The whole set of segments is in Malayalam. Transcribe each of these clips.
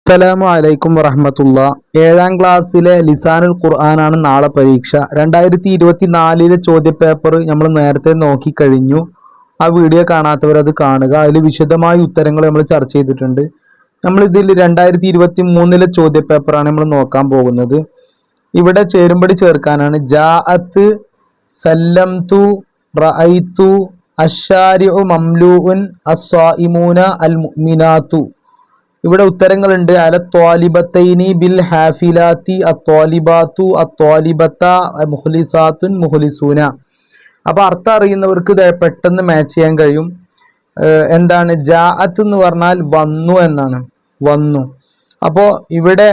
അസ്സലാമു അലൈക്കും വറഹ്മത്തുള്ള. 7ാം ക്ലാസ്സിലെ ലിസാനുൽ ഖുർആനാണ് നാളെ പരീക്ഷ. 2024 ചോദ്യപേപ്പർ നമ്മൾ നേരത്തെ നോക്കിക്കഴിഞ്ഞു. ആ വീഡിയോ കാണാത്തവർ അത് കാണുക. അതിൽ വിശദമായ ഉത്തരങ്ങൾ നമ്മൾ ചർച്ച ചെയ്തിട്ടുണ്ട്. നമ്മൾ ഇതിൽ 2023 ചോദ്യപേപ്പറാണ് നമ്മൾ നോക്കാൻ പോകുന്നത്. ഇവിടെ ചേരുംപടി ചേർക്കാനാണ്. ജാഅത്ത്, സല്ലംതു, റഅയ്തു, അശ്ശാരിഉ മംലൂഉൻ, അസ്സായിമൂന, അൽ മുഅ്മിനാത്തു. ഇവിടെ ഉത്തരങ്ങളുണ്ട്. അല ത്വാലിബത്തൈനി ബിൽ ഹാഫിലാത്തി, അത്വാലിബാത്തു, അത്വാലിബത്ത, മുഖ്ലിസാത്തുൻ, മുഖ്ലിസൂന. അപ്പൊ അർത്ഥം അറിയുന്നവർക്ക് ഇത് പെട്ടെന്ന് മാച്ച് ചെയ്യാൻ കഴിയും. എന്താണ് ജാഅത്ത് എന്ന് പറഞ്ഞാൽ വന്നു എന്നാണ്, വന്നു. അപ്പോൾ ഇവിടെ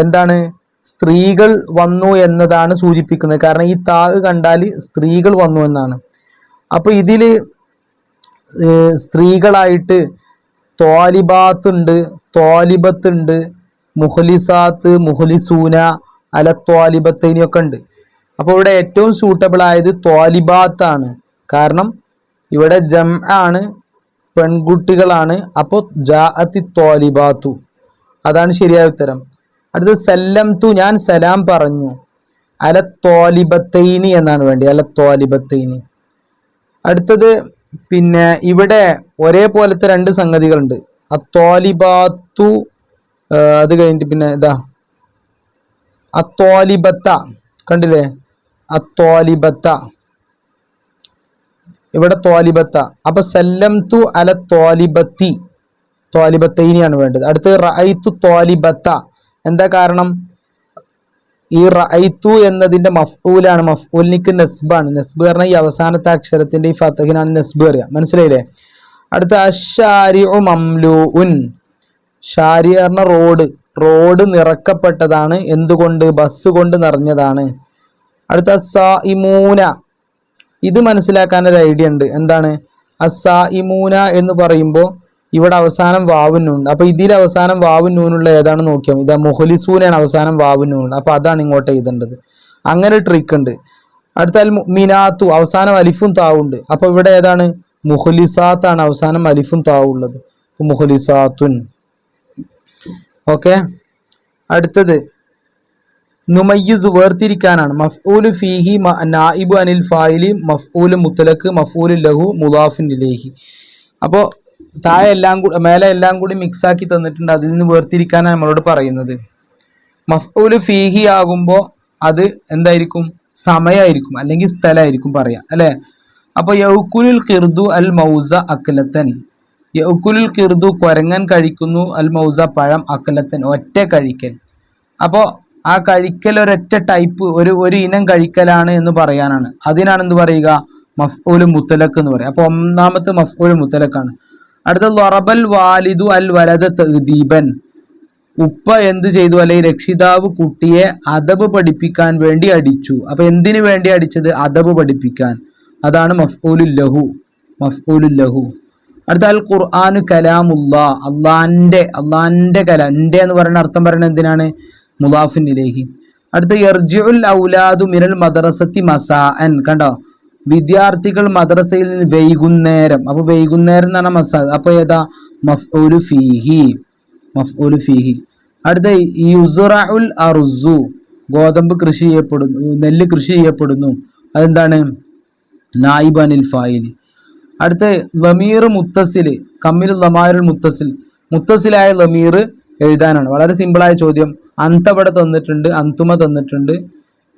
എന്താണ് സ്ത്രീകൾ വന്നു എന്നതാണ് സൂചിപ്പിക്കുന്നത്. കാരണം ഈ താഗ് കണ്ടാൽ സ്ത്രീകൾ വന്നു എന്നാണ്. അപ്പൊ ഇതില് സ്ത്രീകളായിട്ട് ത്വാലിബാത്ത് ഉണ്ട്, ത്വാലിബത്ത് ഉണ്ട്, മുഖ്ലിസാത്ത്, മുഖ്ലിസൂന, അല ത്വാലിബത്തൈനി ഒക്കെ ഉണ്ട്. അപ്പോൾ ഇവിടെ ഏറ്റവും സൂട്ടബിൾ ആയത് ത്വാലിബാത്ത് ആണ്. കാരണം ഇവിടെ ജം ആണ്, പെൺകുട്ടികളാണ്. അപ്പോൾ ജാഅത്തി ത്വാലിബാത്തു, അതാണ് ശരിയായ ഉത്തരം. അടുത്തത് സല്ലംതു, ഞാൻ സലാം പറഞ്ഞു. അല ത്വാലിബത്തൈനി എന്നാണ് വേണ്ടി, അല ത്വാലിബത്തൈനി. അടുത്തത് പിന്നെ ഇവിടെ ഒരേപോലത്തെ രണ്ട് സംഗതികളുണ്ട്. അത്വാലിബാത്തു, അത് കഴിഞ്ഞിട്ട് പിന്നെ ഇതാ അത്വാലിബത്ത, കണ്ടില്ലേ? അത്വാലിബത്ത, ഇവിടെ ത്വാലിബത്ത. അപ്പൊ സല്ലംതു അല ത്വാലിബത്തി, ത്വാലിബത്തൈനിയാണ് വേണ്ടത്. അടുത്ത് റഅയ്തു ത്വാലിബത്ത. എന്താ കാരണം? ഈ റഅയ്തു എന്നതിന്റെ മഫ്ഊലാണ്. മഫ്ഊലിനിക്ക് നസ്ബാണ്. നസ്ബ് പറഞ്ഞാൽ ഈ അവസാനത്തെ അക്ഷരത്തിന്റെ ഈ ഫതഹിനാണ് നസ്ബ് അറിയാം. മനസ്സിലായില്ലേ? അടുത്ത അശ്ശാരിഉ മംലൂഉൻ. ഷാരി പറഞ്ഞ റോഡ്, റോഡ് നിറക്കപ്പെട്ടതാണ്. എന്തുകൊണ്ട്? ബസ് കൊണ്ട് നിറഞ്ഞതാണ്. അടുത്ത അസ്സായിമൂന. ഇത് മനസ്സിലാക്കാൻ ഒരു ഐഡിയ ഉണ്ട്. എന്താണ് അസ്സായിമൂന എന്ന് പറയുമ്പോൾ ഇവിടെ അവസാനം വാവും നൂനുണ്ട്. അപ്പൊ ഇതിൽ അവസാനം വാവും നൂനുള്ള ഏതാണ് നോക്കിയാൽ ഇതാ മുഖ്ലിസൂനാണ് അവസാനം വാവും നൂനുണ്ട്. അപ്പൊ അതാണ് ഇങ്ങോട്ട് എഴുതേണ്ടത്. അങ്ങനെ ട്രിക്ക് ഉണ്ട്. അടുത്ത അൽ മുഅ്മിനാത്തു, അവസാനം അലിഫും താവുണ്ട്. അപ്പൊ ഇവിടെ ഏതാണ്? മുഖ്ലിസാത്താണ് അവസാനം അലിഫും താവുള്ളത്. മുഖ്ലിസാത്തുൻ. ഓക്കെ. അടുത്തത് നുമയ്യിസ്, വേർതിരിക്കാനാണ്. മഫ്ഊലു ഫീഹി നായിബു അനിൽ ഫായിലി, മഫ്ഊലു മുത്ലഖ്, മഫ്ഊലു ലഹു, മുദാഫിൻ ഇലൈഹി. അപ്പോൾ താഴെ എല്ലാം കൂടി മേലെ എല്ലാം കൂടി മിക്സ് ആക്കി തന്നിട്ടുണ്ട്. അതിൽ നിന്ന് വേർതിരിക്കാനാണ് നമ്മളോട് പറയുന്നത്. മഫ്ഊലു ഫീഹി ആകുമ്പോൾ അത് എന്തായിരിക്കും? സമയമായിരിക്കും, അല്ലെങ്കിൽ സ്ഥലമായിരിക്കും പറയാം, അല്ലെ? അപ്പൊ യൗകുലുൽ ഖിർദു അൽ മൗസ അക്ലത്തൻ. യൗകുലുൽ ഖിർദു, കൊരങ്ങൻ കഴിക്കുന്നു, അൽ മൗസ പഴം, അക്ലത്തൻ ഒറ്റ കഴിക്കൽ. അപ്പോൾ ആ കഴിക്കൽ ഒരൊറ്റ ടൈപ്പ്, ഒരു ഇനം കഴിക്കലാണ് എന്ന് പറയാനാണ്. അതിനാണ് എന്ത് പറയുക? മഫ്ഊലു മുത്ലഖ് എന്ന് പറയാം. അപ്പൊ ഒന്നാമത്തെ മഫ്ഊലു മുത്ലഖാണ്. അടുത്ത ലറബൽ വാലിദു അൽ വലദ തഅദീബൻ. ഉപ്പ എന്ത് ചെയ്തു, അല്ലെങ്കിൽ രക്ഷിതാവ് കുട്ടിയെ അദബ് പഠിപ്പിക്കാൻ വേണ്ടി അടിച്ചു. അപ്പൊ എന്തിനു വേണ്ടി അടിച്ചത്? അദബ് പഠിപ്പിക്കാൻ. അതാണ് മഫ്ഊലുൽ ലഹു, മഫ്ഊലുൽ ലഹു. അടുത്ത അൽ ഖുർആനു കലാമുല്ലാ, അള്ളാന്റെ കലാം. എൻ്റെ എന്ന് പറയുന്ന അർത്ഥം പറയുന്നത് എന്തിനാണ്? മുദാഫിൻ ഇലൈഹി. അടുത്ത യർജിഉൽ ഔലാദു മിനൽ മദ്റസത്തി മസാഅൻ. കണ്ടോ? വിദ്യാർത്ഥികൾ മദ്രസയിൽ നിന്ന് വൈകുന്നേരം. അപ്പൊ വൈകുന്നേരം എന്ന് പറഞ്ഞാൽ മസാ. അപ്പൊ ഏതാ? മഫ്ഊലു ഫീഹി, മഫ്ഊലു ഫീഹി. അടുത്ത യുസ്റഉൽ അർസു, ഗോതമ്പ് കൃഷി ചെയ്യപ്പെടുന്നു, നെല്ല് കൃഷി ചെയ്യപ്പെടുന്നു. അതെന്താണ്? നായിബ് അനിൽ ഫായിലി. അടുത്ത ലമീർ മുത്തസിൽ, കമ്മിൽ ലമാരുൽ മുത്തസിൽ. മുത്തസിലായ ലമീർ എഴുതാനാണ്. വളരെ സിമ്പിളായ ചോദ്യം. അന്ത ഇവിടെ തന്നിട്ടുണ്ട്, അന്തുമ തന്നിട്ടുണ്ട്,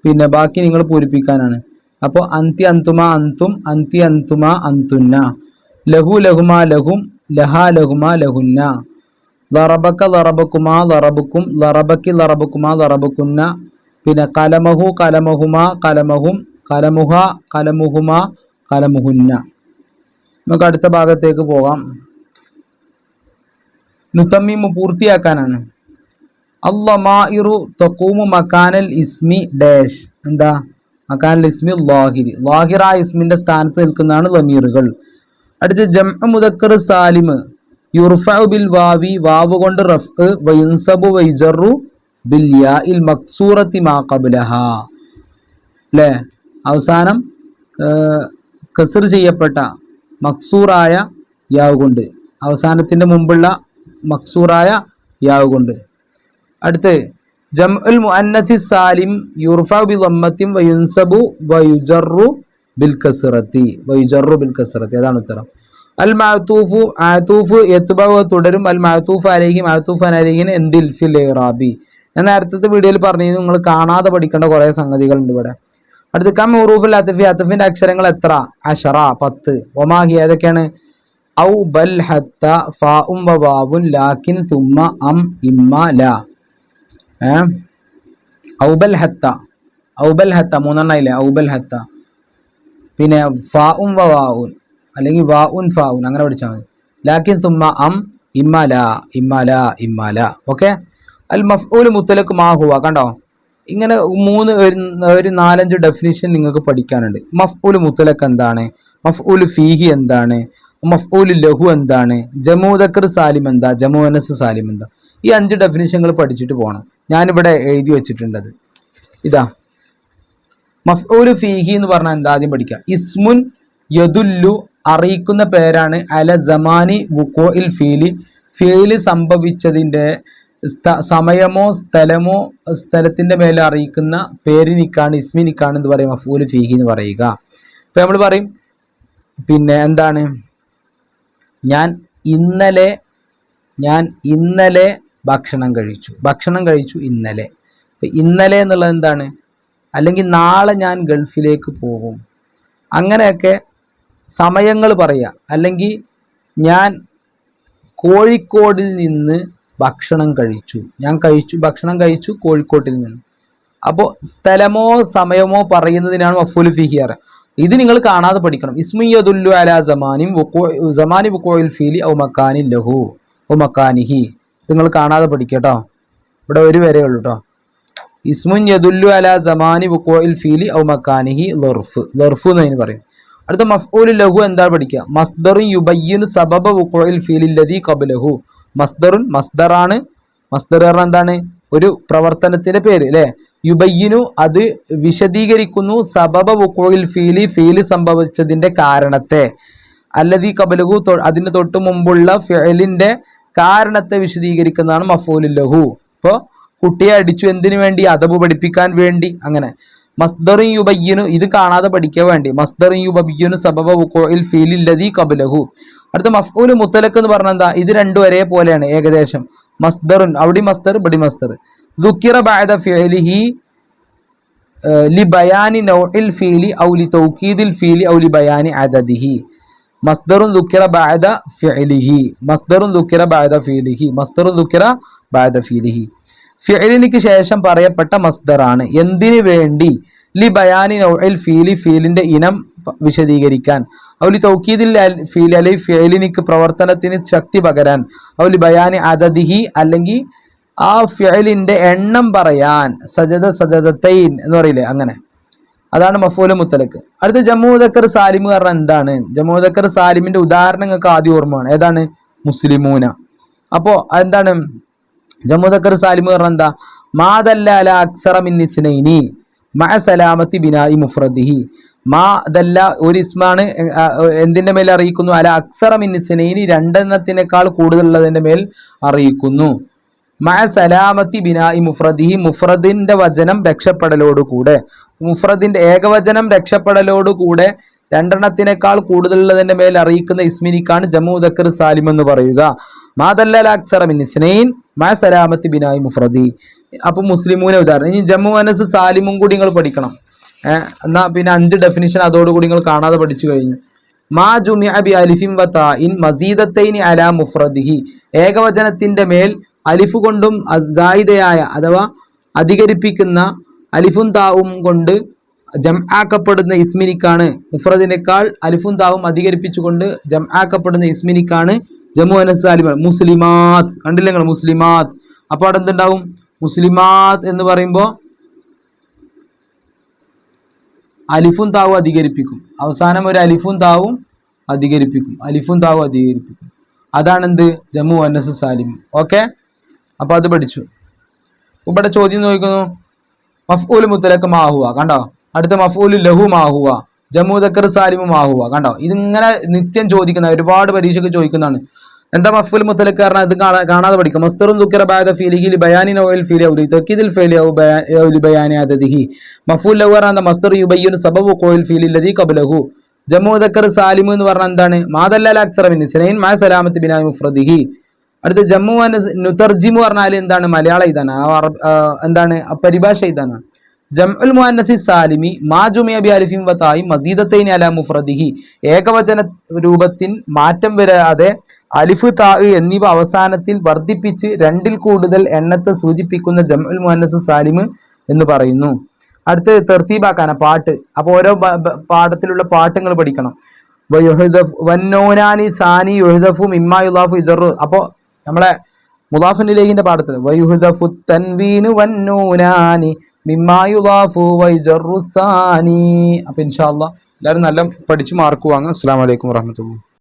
പിന്നെ ബാക്കി നിങ്ങൾ പൂരിപ്പിക്കാനാണ്. അപ്പോൾ അന്തി അന്തുമ അന്തും, അന്തി അന്തുമ അന്തുന്ന, ലഹു ലഹുമ ലഹും, ലഹ ലഹുമ ലഹുന്ന, ലറബക്ക ലറബക്കുമാ ലറബുക്കും, ലറബക്കി ലറബക്കുമാ ലറബക്കുന്ന, പിന്നെ കലമഹു കലമഹുമ കലമഹും, കലമുഹ കലമുഹുമ കലമുഹുന്ന. നമുക്ക് അടുത്ത ഭാഗത്തേക്ക് പോകാം. നുതമ്മിമു, പൂർത്തിയാക്കാനാണ്. അല്ലമാഇറു തഖൂമു മക്കാനൽ ഇസ്മി ഡാഷ്. എന്താ? മക്കാനൽ ഇസ്മി ലാഹിരി, ലാഹിറായ ഇസ്മിന്റെ സ്ഥാനത്ത് നിൽക്കുന്നതാണ് ലമീറുകൾ. അടുത്ത ജംഉ മുദക്കർ സാലിം, യുർഫഉ ബിൽ വാവി, വാവ് കൊണ്ട് റഫ്, വയുൻസബു വയുജറു ബിൽ യാഇൽ മക്സൂറത്തി മാ ഖബ്ലഹാ. അല്ലേ? അവസാനം കസ്ർ ചെയ്യപ്പെട്ട മക്സൂറായ യാവ് കൊണ്ട്, അവസാനത്തിന്റെ മുമ്പുള്ള മക്സൂറായ യാവ് കൊണ്ട്. അടുത്ത് ജംഉൽ മുഅന്നസി സാലിം യുർഫഉ ബി ദമ്മത്തിൻ വയുൻസബു വയുജറു ബിൽ കസ്റത്തി അതാണ് ഉത്തരം. അൽ മഅതൂഫു ആതൂഫ് യത്ബഉ തുടരും, അൽ മഅതൂഫ് അലൈഹി മഅതൂഫ് അലൈഹിന് എന്തിൽ ഫിൽ ഇറാബി. ഞാൻ നേരത്തെ വീഡിയോയിൽ പറഞ്ഞിരുന്നു, നിങ്ങൾ കാണാതെ പഠിക്കേണ്ട കുറേ സംഗതികളുണ്ട് ഇവിടെ. അടുത്ത് കം ഹുറൂഫുൽ അത്ഫി അത്ഫിന്റെ അക്ഷരങ്ങൾ എത്ര? 10 10. ഒമാഹി ഏതൊക്കെയാണ്? ഔ ബൽ ഹത്ത ഫാഉം വ വാവുൻ ലാകിൻ സുമ്മ അം ഇമ്മ ലാ. ഔബൽ ഹത്ത 3 ഇല്ലേ? ഔബൽ ഹത്ത, പിന്നെ ഫാഉം വ വാവുൻ അല്ലെങ്കിൽ വാഉൻ ഫാഉൻ അങ്ങനെ പഠിച്ചാൽ മതി. ലാകിൻ സുമ്മ അം ഇമ്മ ലാ. ഓക്കെ. അൽ മഫ്ഊൽ മുത്തലഖ് മാ ഹുവ. കണ്ടോ, ഇങ്ങനെ ഒരു 4-5 ഡെഫിനിഷൻ നിങ്ങൾക്ക് പഠിക്കാനുണ്ട്. മഫ്ഊൽ മുത്തലഖ് എന്താണ്? മഫ്ഊൽ ഫീഹി എന്താണ്? മഫ്ഊൽ ലഹു എന്താണ്? ജമു ദക്കർ സാലിം എന്താ? ജമു അനസ് സാലിം എന്താ? ഈ 5 ഡെഫിനിഷനുകൾ പഠിച്ചിട്ട് പോകണം. ഞാനിവിടെ എഴുതി വെച്ചിട്ടുണ്ടത് ഇതാ. മഫ്ഊൽ ഫീഹി എന്ന് പറഞ്ഞാൽ എന്താ? ആദ്യം പഠിക്കുക. ഇസ്മുൻ യദുല്ലു അറിയിക്കുന്ന പേരാണ് അല സമാനി വുഖൂഇൽ ഫീലി ഫീല് സംഭവിച്ചതിൻ്റെ സമയമോ സ്ഥലമോ സ്ഥലത്തിന്റെ മേലെ അറിയിക്കുന്ന പേരിനിക്കാണ് ഇസ്മിനിക്കാണ് എന്ന് പറയും മഫ്ഊൽ ഫീഹി എന്ന് പറയുക. ഇപ്പൊ നമ്മൾ പറയും പിന്നെ എന്താണ്, ഞാൻ ഇന്നലെ ഭക്ഷണം കഴിച്ചു ഇന്നലെ. ഇന്നലെ എന്നുള്ളത് എന്താണ്? അല്ലെങ്കിൽ നാളെ ഞാൻ ഗൾഫിലേക്ക് പോകും, അങ്ങനെയൊക്കെ സമയങ്ങൾ പറയുക. അല്ലെങ്കിൽ ഞാൻ കോഴിക്കോടിൽ നിന്ന് ഭക്ഷണം കഴിച്ചു, ഭക്ഷണം കഴിച്ചു കോഴിക്കോട്ടിൽ നിന്ന്. അപ്പോൾ സ്ഥലമോ സമയമോ പറയുന്നതിനാണ് മഫ്ഊൽ ഫീഹി അറിയാം. ഇത് നിങ്ങൾ കാണാതെ പഠിക്കണം. ഇസ്മു യദുല്ലു അലാ സമാനി വുഖൂഇൽ ഫീലി ഔ മക്കാനിൻ ലഹു ഔ മക്കാനിഹി. നിങ്ങൾ കാണാതെ പഠിക്കട്ടോ, ഇവിടെ ഒരു വരെ ഉള്ളൂ കേട്ടോ. ഇസ്മുൻ യദുല്ലു അലാ സമാനി വുഖൂഇൽ ഫീലി ഔ മക്കാനിഹി ലർഫ് എന്ന് അതിന് പറയും. അടുത്ത മഫ്ഊൽ ലഹു എന്താ പഠിക്കുക? മസ്ദറുൻ യുബയ്യിനു സബബ വുഖൂഇൽ ഫീലി ലദീ ഖബ്ലഹു. മസ്ദറാണ്. മസ്ദർ പറഞ്ഞാൽ എന്താണ്? ഒരു പ്രവർത്തനത്തിന്റെ പേര് അല്ലെ. യുബയ്യിനു അത് വിശദീകരിക്കുന്നു, സബബ വുഖൂഇൽ ഫീല് സംഭവിച്ചതിന്റെ കാരണത്തെ, അല്ലദീ ഖബ്ലഹു അതിന് തൊട്ട് മുമ്പുള്ള ഫിഅലിന്റെ കാരണത്തെ വിശദീകരിക്കുന്നതാണ് മഫ്ഊൽ ലഹു. ഇപ്പോൾ കുട്ടിയെ അടിച്ചു എന്തിനു വേണ്ടി? അദബ് പഠിപ്പിക്കാൻ വേണ്ടി. അങ്ങനെ മസ്ദറുൻ യുബയ്യിനു ഇത് കാണാതെ പഠിക്കാൻ വേണ്ടി. മസ്ദറുൻ യുബയ്യിനു സബബ വുഖൂഇൽ ഫീലി ലദീ ഖബ്ലഹു. അടുത്ത മഫ്ഊൽ മുത്തലഖ് എന്ന് പറഞ്ഞാൽ എന്താ? ഇത് രണ്ടും ഒരേ പോലെയാണ് ഏകദേശം. മസ്ദറുൻ അവിടെ മസ്ദർ ഇവിടെ മസ്ദർ. ദുക്കിറ ബഅദ ഫിഅലിഹി ലിബയാനി നൗഇൽ ഫീലി ഔ ലിതൗകീദിൽ ഫീലി ഔ ലിബയാനി അദദിഹി. മസ്ദറുൻ ദുക്കിറ ബഅദ ഫിഅലിഹി ഫിഅലിനിക്ക് ശേഷം പറയപ്പെട്ട മസ്ദറാണ്. എന്തിനു വേണ്ടി? ലിബയാനി നൗഇൽ ഫീലി ഫീലിന്റെ ഇനം വിശദീകരിക്കാൻ, ഔലി തൗക്കീദിൽ ഫീൽ അലൈ ഫിഅലിനിക്ക് പ്രവർത്തനത്തിന് ശക്തി പകരാൻ, ഔലി ബയാനി അദദിഹി അല്ലെങ്കിൽ ആ ഫിഅലിന്റെ എണ്ണം പറയാൻ. സജദത്തൈൻ എന്ന് പറയില്ലേ, അങ്ങനെ. അതാണ് മഫ്ഊൽ മുത്തലഖ്. അടുത്ത ജമു ദക്കർ സാലിം പറഞ്ഞാൽ എന്താണ്? ജമു ദക്കർ സാലിമിന്റെ ഉദാഹരണങ്ങൾക്ക് ആദ്യം ഓർമ്മയാണ്. ഏതാണ്? മുസ്ലിമൂന. അപ്പോ എന്താണ് ജമു ദക്കർ സാലിം പറഞ്ഞാൽ എന്താ? മാദല്ല അല അക്സറ മിൻ ഇസ്നൈനി മഅ സലാമത്തി ബിനാഇ മുഫ്രദിഹി. മാ ദല്ല ഒരു ഇസ്മാണ് എന്തിന്റെ മേൽ അറിയിക്കുന്നു? അല അക്സറ മിൻ ഇസ്നൈനി 2 കൂടുതലുള്ളതിന്റെ മേൽ അറിയിക്കുന്നു. മഅ സലാമത്തി ബിനാഇ മുഫ്രദിഹി മുഫ്രദിന്റെ വചനം രക്ഷപ്പെടലോടുകൂടെ, മുഫ്രദിന്റെ ഏകവചനം രക്ഷപ്പെടലോടുകൂടെ 2 കൂടുതലുള്ളതിന്റെ മേൽ അറിയിക്കുന്ന ഇസ്മിനിക്കാണ് ജമു ദക്കർ സാലിം എന്ന് പറയുക. മാദല്ല അല അക്സറ മിൻ ഇസ്നൈൻ മഅ സലാമത്തി ബിനാഇ മുഫ്രദി. അപ്പൊ മുസ്ലിമൂനെ ഉദാഹരണം. ഇനി ജമു അനസ് സാലിമും കൂടി നിങ്ങൾ പഠിക്കണം. എന്നാ പിന്നെ 5 ഡെഫിനിഷൻ അതോടുകൂടി നിങ്ങൾ കാണാതെ പഠിച്ചു കഴിഞ്ഞു. മാ ജുമിഅ ബി അലിഫിൻ വ താഇൻ മസീദത്തൈനി അലാ മുഫ്രദിഹി. ഏകവചനത്തിന്റെ മേൽ അലിഫ് കൊണ്ടും സായിദയായ അഥവാ അധികരിപ്പിക്കുന്ന അലിഫും താവും കൊണ്ട് ജംആക്കപ്പെടുന്ന ഇസ്മിനിക്കാണ്, മുഫ്രദിനേക്കാൾ അലിഫും താവും അധികരിപ്പിച്ചുകൊണ്ട് ജംആക്കപ്പെടുന്ന ഇസ്മിനിക്കാണ് ജമു അനസ് സാലിം. മുസ്ലിമാത്ത് കണ്ടില്ല നിങ്ങൾ? മുസ്ലിമാത്ത്. അപ്പൊ അവിടെ എന്തുണ്ടാവും? മുസ്ലിമാത്ത് എന്ന് പറയുമ്പോൾ അലിഫും താവും അധികരിപ്പിക്കും. അവസാനം ഒരു അലിഫും താവും അധികരിപ്പിക്കും. അതാണ് എന്ത്? ജമു അനസ് സാലിം. ഓക്കെ, അപ്പൊ അത് പഠിച്ചു. ഇവിടെ ചോദ്യം നോക്കുന്നു, മഫ്ഊൽ മുത്തലഖ് മാഹുവ. കണ്ടോ? അടുത്ത മഫ്ഊൽ ലഹു മാഹുവ, ജമു ദക്കർ സാലിമു മാഹുവ. കണ്ടോ? ഇതിങ്ങനെ നിത്യം ചോദിക്കുന്ന, ഒരുപാട് പരീക്ഷയ്ക്ക് ചോദിക്കുന്നതാണ്. എന്താ മഫ്ഊൽ മുത്തലക്ക് കാരണം ഇത് കാണാതെ പഠിക്കും. മസ്ദറുൻ ദുക്കിറ ബഅദ ഫീലിഹി ലിബയാനി നൗഇൽ ഫീലി ഔ ലിതഅക്കീദിൽ ഫീലി ഔ ലിബയാനി അദദിഹി. മഫ്ഊൽ ലഹു പറഞ്ഞ മസ്ദർ യുബയ്യിനു സബബു ഖൗൽ ഫീലി ലദി ഖബ്ലഹു. ജമു മുദക്കർ സാലിം എന്ന് പറഞ്ഞാൽ എന്താണ്? മാദല്ലൽ അക്സറ മിൻ ഇസ്നൈൻ മഅ സലാമത്തി ബിനാ മുഫ്രദിഹി. അടുത്ത ജമ്മു നുതർജിമു പറഞ്ഞാൽ എന്താണ്? മലയാള ഇതാണ്, എന്താണ് പരിഭാഷ ഇതാണ്. ജംഉൽ മുഅന്നസി സാലിമി മാ ജുമിഅ ബി അലിഫിൻ വ താഇ മസീദത്തൈനി അലാ മുഫ്രദിഹി. ഏകവചന രൂപത്തിൽ മാറ്റം വരാതെ അലിഫ് താ എന്നിവ അവസാനത്തിൽ വർദ്ധിപ്പിച്ച് രണ്ടിൽ കൂടുതൽ എണ്ണത്തെ സൂചിപ്പിക്കുന്ന ജംഉൽ മുഅന്നസ് സാലിം എന്ന് പറയുന്നു. അടുത്ത് തർത്തീബാക്കാന പാട്ട്. അപ്പോൾ ഓരോ പാഠത്തിലുള്ള പാട്ടുകൾ പഠിക്കണം. വന്നൂനാനി സാനി യുഹ്ദഫു മിമ്മാ യുളാഫു ഇജറു. അപ്പോൾ നമ്മളെ മുളാഫിൻ ഇലൈഹിന്റെ പാഠത്തിൽ വയുഹ്ദഫു തൻവീനു വന്നൂനാനി മിമ്മാ യുളാഫു വൈജറു സാനി. അപ്പോൾ ഇൻഷാ അല്ലാഹ് എല്ലാവരും നല്ല പഠിച്ച് മാർക്ക് വാങ്ങുക. അസ്സലാമു അലൈക്കും വറഹ്മത്തുള്ളാഹി.